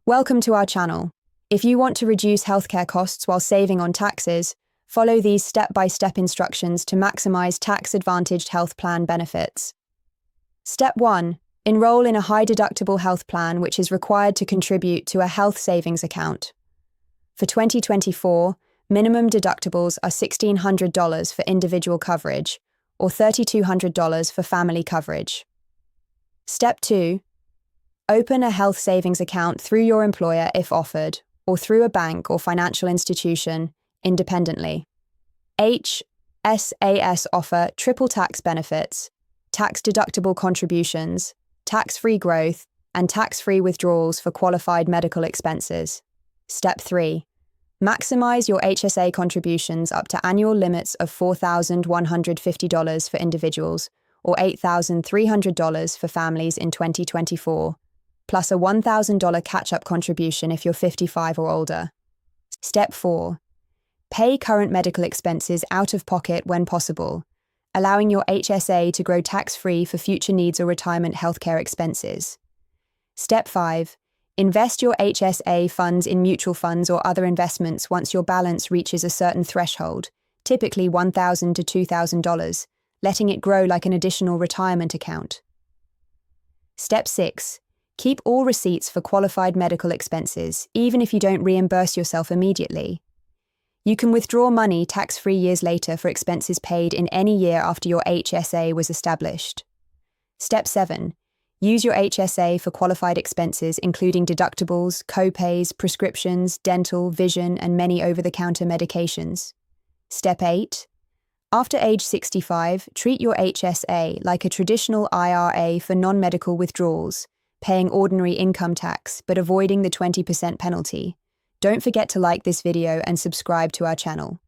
Welcome to our channel. If you want to reduce healthcare costs while saving on taxes, follow these step-by-step instructions to maximize tax-advantaged health plan benefits. Step 1. Enroll in a high-deductible health plan which is required to contribute to a health savings account. For 2024, minimum deductibles are $1,600 for individual coverage, or $3,200 for family coverage. Step 2. Open a health savings account through your employer if offered, or through a bank or financial institution, independently. HSAs offer triple tax benefits, tax-deductible contributions, tax-free growth, and tax-free withdrawals for qualified medical expenses. Step 3. Maximize your HSA contributions up to annual limits of $4,150 for individuals, or $8,300 for families in 2024. Plus a $1,000 catch-up contribution if you're 55 or older. Step 4. Pay current medical expenses out of pocket when possible, allowing your HSA to grow tax-free for future needs or retirement healthcare expenses. Step 5. Invest your HSA funds in mutual funds or other investments once your balance reaches a certain threshold, typically $1,000 to $2,000, letting it grow like an additional retirement account. Step 6. Keep all receipts for qualified medical expenses, even if you don't reimburse yourself immediately. You can withdraw money tax-free years later for expenses paid in any year after your HSA was established. Step 7. Use your HSA for qualified expenses including deductibles, co-pays, prescriptions, dental, vision, and many over-the-counter medications. Step 8. After age 65, treat your HSA like a traditional IRA for non-medical withdrawals, paying ordinary income tax but avoiding the 20% penalty. Don't forget to like this video and subscribe to our channel.